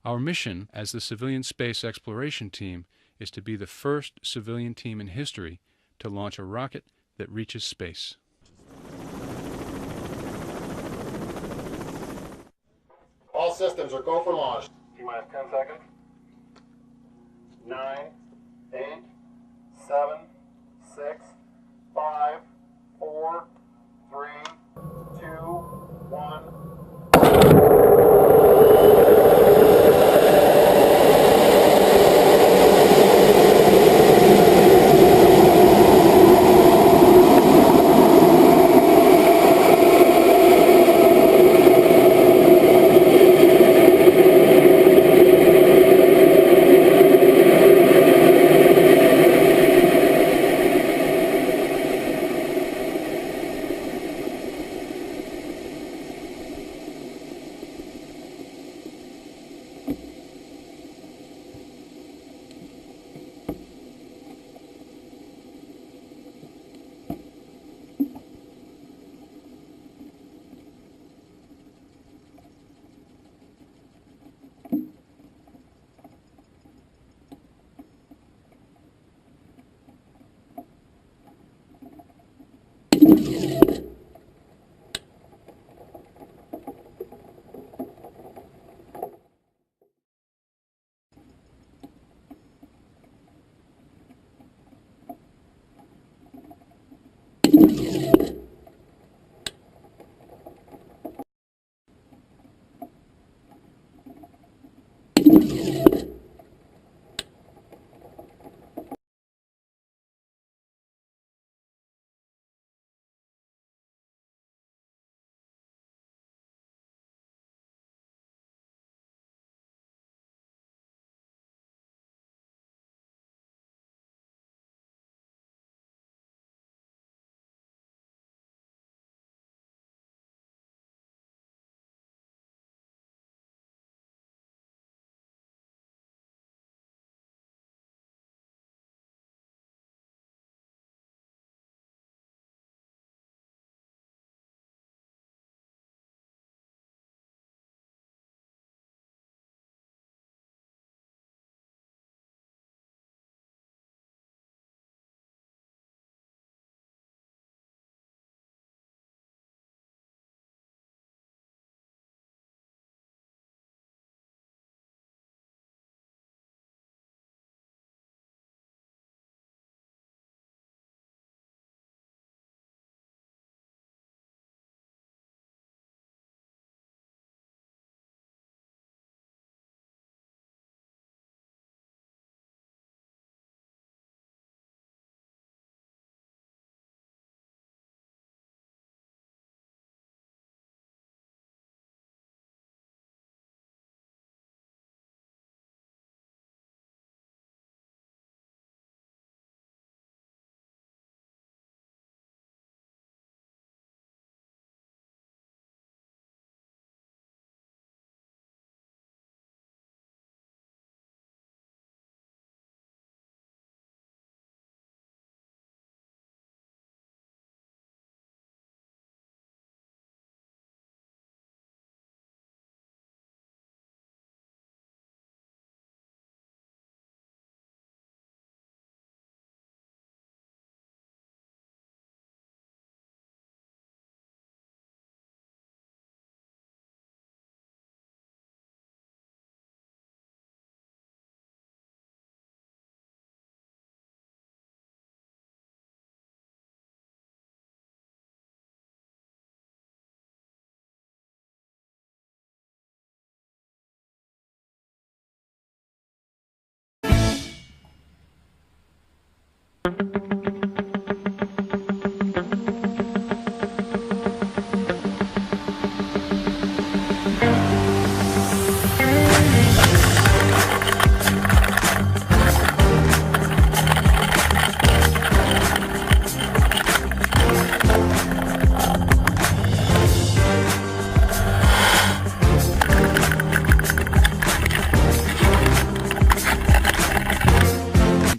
Our mission as the Civilian Space Exploration Team is to be the first civilian team in history to launch a rocket that reaches space. All systems are go for launch. T-minus 10 seconds. 9, 8, 7, 6, 5, 4, 3, 2, 1.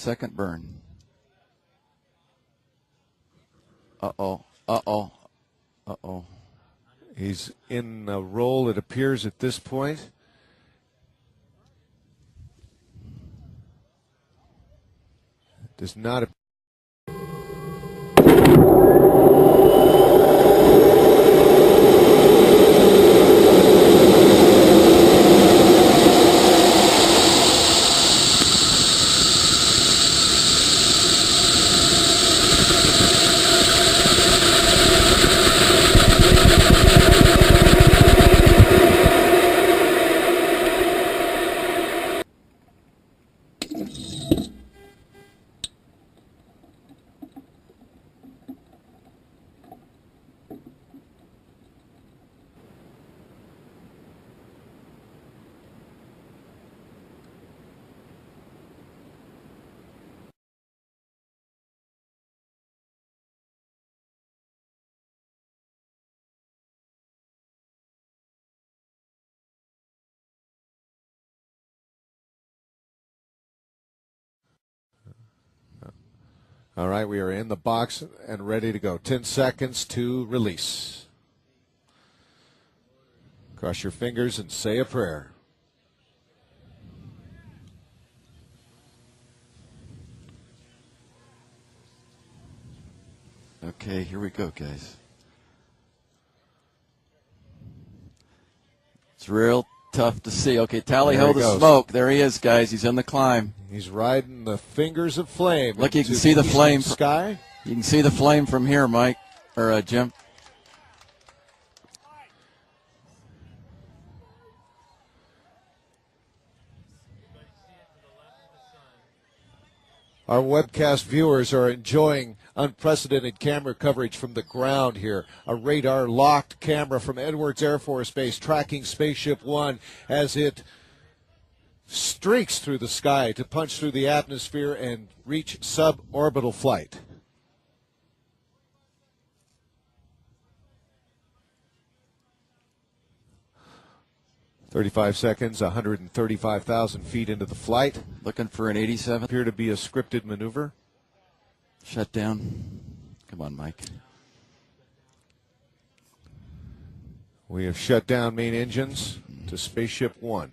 Second burn. Uh-oh. Uh-oh. Uh-oh. He's in a roll, it appears, at this point. Does not. All right, we are in the box and ready to go. 10 seconds to release. Cross your fingers and say a prayer. Okay, here we go, guys. It's real tough to see. Okay, tally There ho he the goes. smoke. There he is, guys. He's in the climb. He's riding the fingers of flame. Look, you into can see the eastern flame. Sky. You can see the flame from here, Mike, or Jim. Our webcast viewers are enjoying unprecedented camera coverage from the ground here. A radar-locked camera from Edwards Air Force Base tracking Spaceship One as it streaks through the sky to punch through the atmosphere and reach suborbital flight. "35 seconds, 135,000 feet into the flight. Looking for an 87. Appear to be a scripted maneuver. Shut down. Come on, Mike. We have shut down main engines to Spaceship One.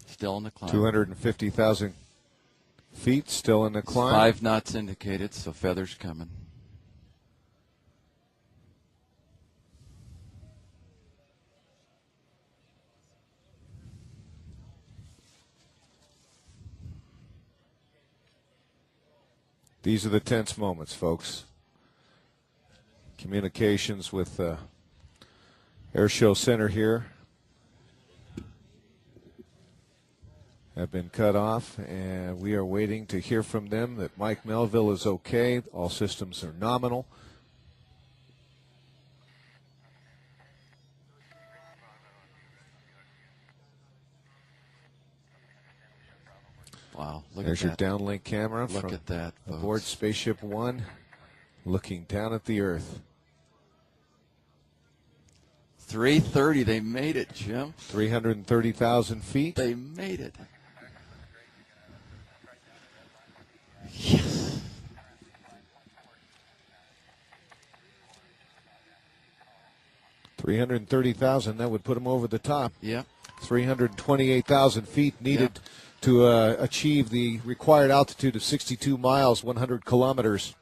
Still in the climb. 250,000 feet, still in the climb. 5 knots indicated, so feathers coming. These are the tense moments, folks. Communications with Air Show Center here have been cut off, and we are waiting to hear from them that Mike Melville is okay. All systems are nominal. Wow, look There's your at that. downlink camera Look from at that, folks. aboard Spaceship One, looking down at the Earth. 330, they made it, Jim. 330,000 feet. They made it. Yes. $330,000, that would put them over the top. Yep. 328,000 feet needed to achieve the required altitude of 62 miles, 100 kilometers.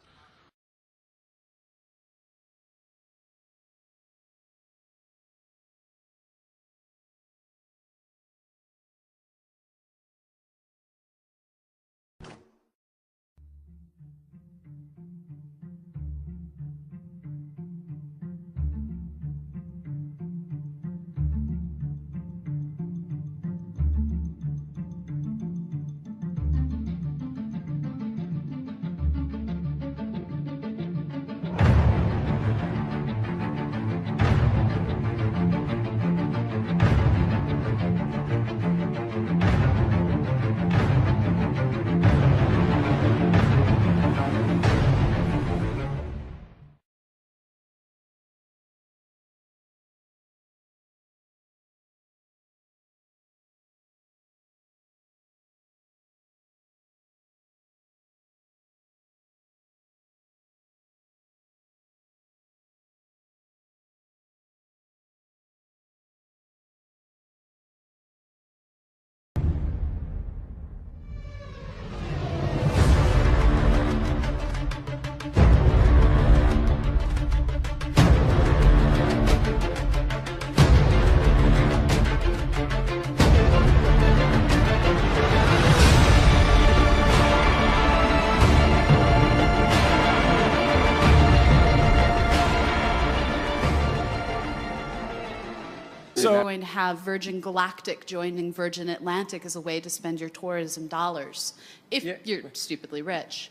So we're going to have Virgin Galactic joining Virgin Atlantic as a way to spend your tourism dollars if you're stupidly rich.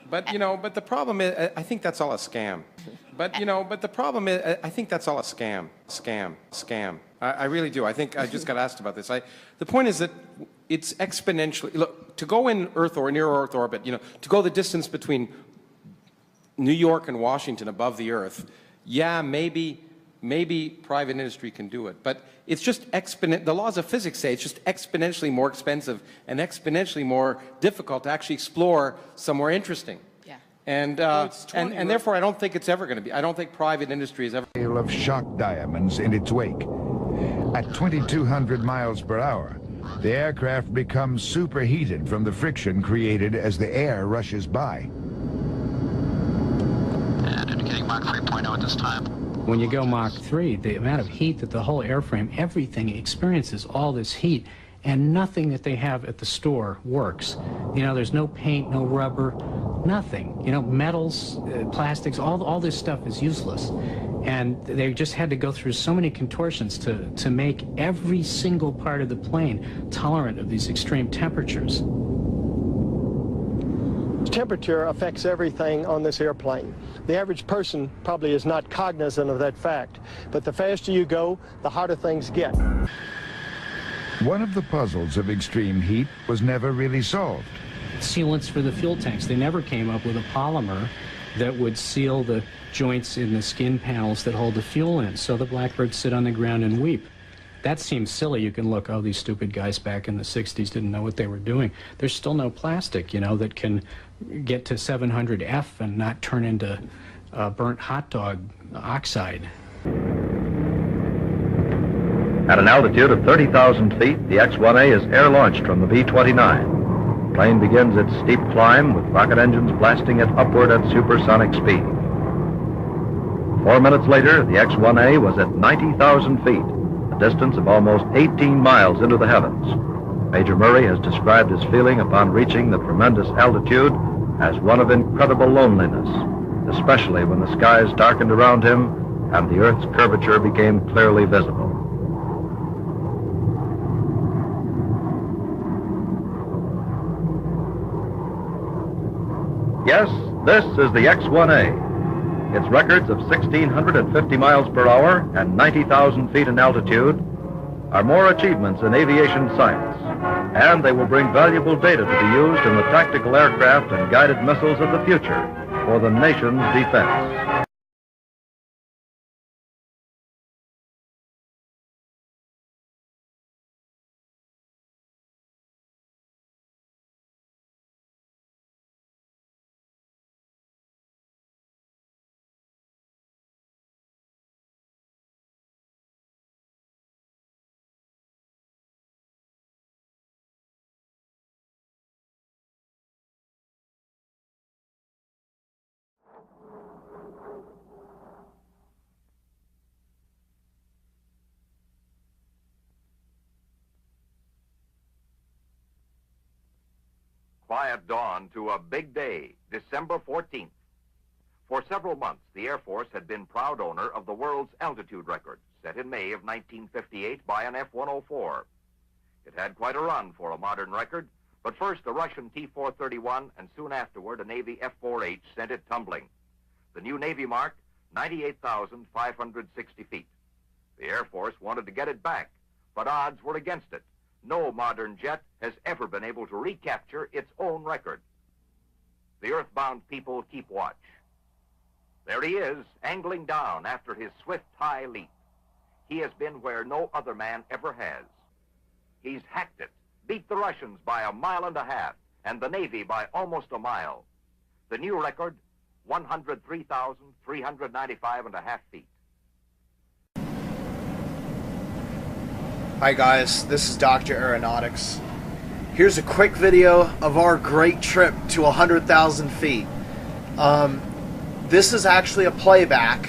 But but the problem is, I think that's all a scam. But the problem is, I think that's all a scam. I really do. I think I just got asked about this. The point is that it's exponentially. Look, to go in Earth or near Earth orbit, to go the distance between New York and Washington above the Earth, yeah, maybe private industry can do it, but it's just the laws of physics say it's just exponentially more expensive and exponentially more difficult to actually explore somewhere interesting. Yeah. And therefore I don't think it's ever going to be. I don't think private industry is ever. Of shock diamonds in its wake. At 2,200 miles per hour, the aircraft becomes superheated from the friction created as the air rushes by. And indicating Mach 3.0 at this time. When you go Mach 3, the amount of heat that the whole airframe, everything experiences all this heat, and nothing that they have at the store works. There's no paint, no rubber, nothing. Metals, plastics, all this stuff is useless. And they just had to go through so many contortions to make every single part of the plane tolerant of these extreme temperatures. Temperature affects everything on this airplane. The average person probably is not cognizant of that fact, but the faster you go, the harder things get. One of the puzzles of extreme heat was never really solved. Sealants for the fuel tanks. They never came up with a polymer that would seal the joints in the skin panels that hold the fuel in, so the blackbirds sit on the ground and weep. That seems silly. You can look, these stupid guys back in the 60s didn't know what they were doing. There's still no plastic, that can get to 700F and not turn into burnt hot dog oxide. At an altitude of 30,000 feet, the X-1A is air-launched from the B-29. The plane begins its steep climb with rocket engines blasting it upward at supersonic speed. 4 minutes later, the X-1A was at 90,000 feet, a distance of almost 18 miles into the heavens. Major Murray has described his feeling upon reaching the tremendous altitude as one of incredible loneliness, especially when the skies darkened around him and the Earth's curvature became clearly visible. Yes, this is the X-1A. Its records of 1,650 miles per hour and 90,000 feet in altitude are more achievements in aviation science, and they will bring valuable data to be used in the tactical aircraft and guided missiles of the future for the nation's defense. Quiet dawn to a big day, December 14th. For several months, the Air Force had been proud owner of the world's altitude record, set in May of 1958 by an F-104. It had quite a run for a modern record, but first a Russian T-431 and soon afterward a Navy F-4H sent it tumbling. The new Navy mark, 98,560 feet. The Air Force wanted to get it back, but odds were against it. No modern jet has ever been able to recapture its own record. The earthbound people keep watch. There he is, angling down after his swift high leap. He has been where no other man ever has. He's hacked it, beat the Russians by 1.5 miles, and the Navy by almost a mile. The new record, 103,395.5 feet. Hi guys, this is Dr. Aeronautics. Here's a quick video of our great trip to 100,000 feet. This is actually a playback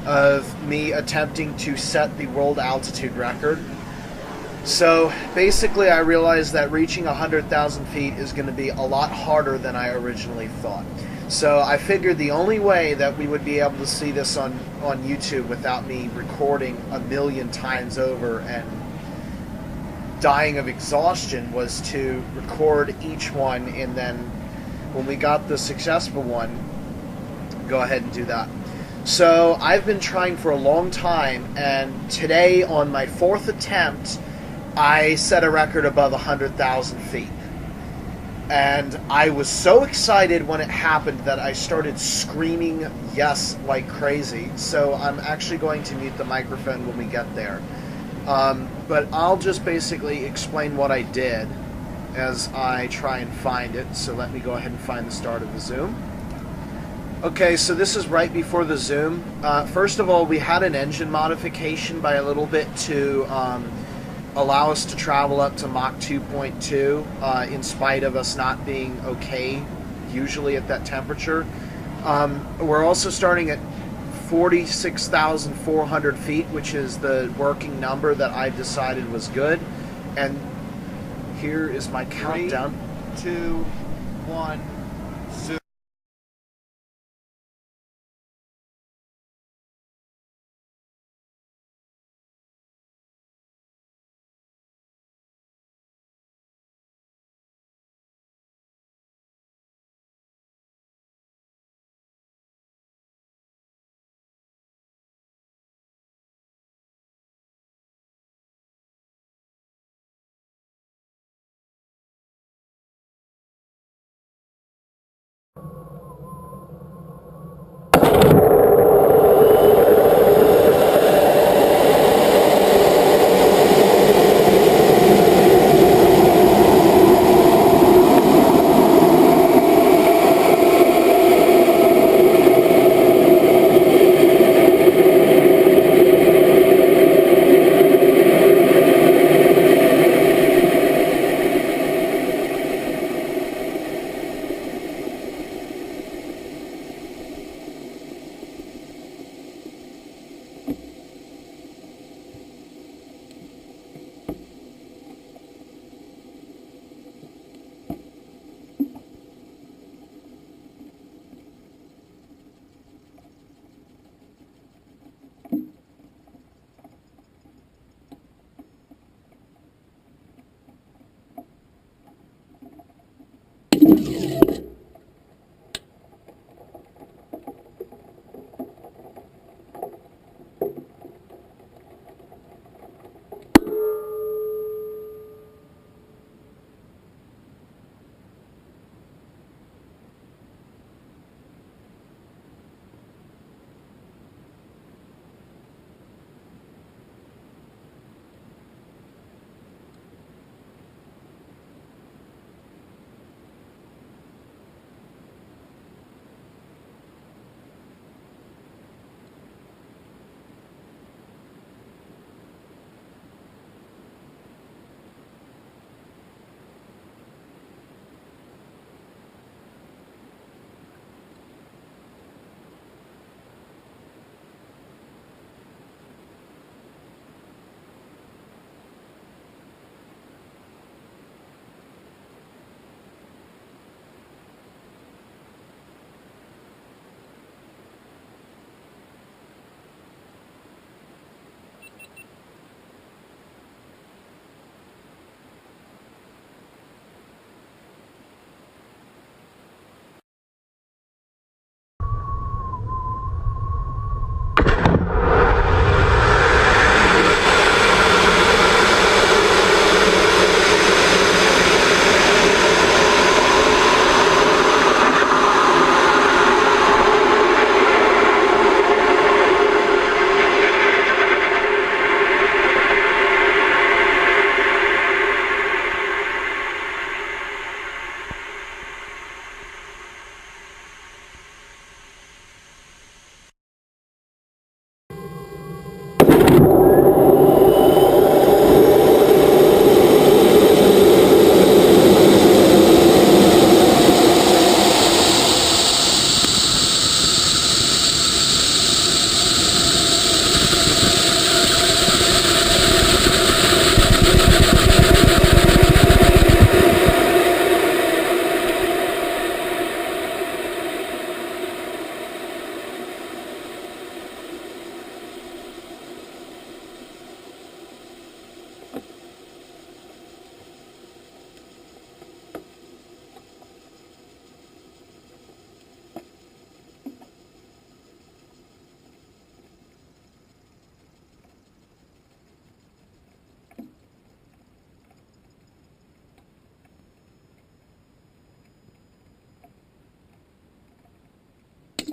of me attempting to set the world altitude record. So basically I realized that reaching 100,000 feet is going to be a lot harder than I originally thought. So I figured the only way that we would be able to see this on YouTube without me recording a million times over and dying of exhaustion was to record each one, and then when we got the successful one, go ahead and do that. So I've been trying for a long time, and today on my 4th attempt, I set a record above 100,000 feet. And I was so excited when it happened that I started screaming yes like crazy. So I'm actually going to mute the microphone when we get there. But I'll just basically explain what I did as I try and find it. So let me go ahead and find the start of the zoom. Okay, so this is right before the zoom. First of all, we had an engine modification by a little bit to allow us to travel up to Mach 2.2 in spite of us not being okay usually at that temperature. We're also starting at 46,400 feet, which is the working number that I decided was good. And here is my countdown. 3, 2, 1, zoom.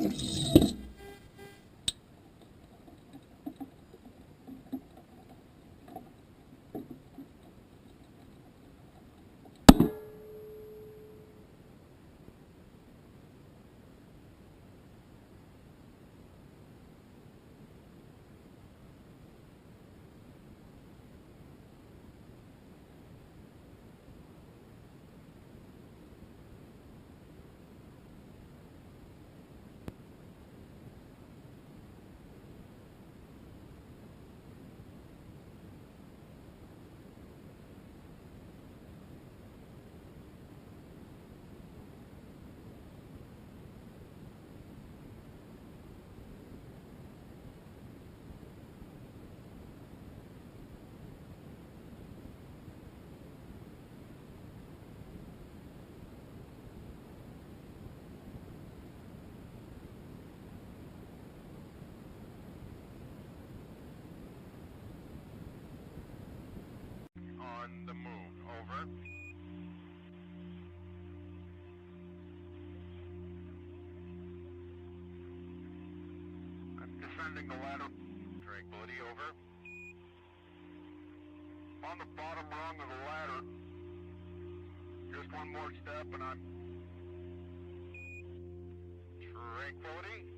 On the move. Over. I'm descending the ladder. Tranquility, over. On the bottom rung of the ladder. Just one more step and I'm... Tranquility.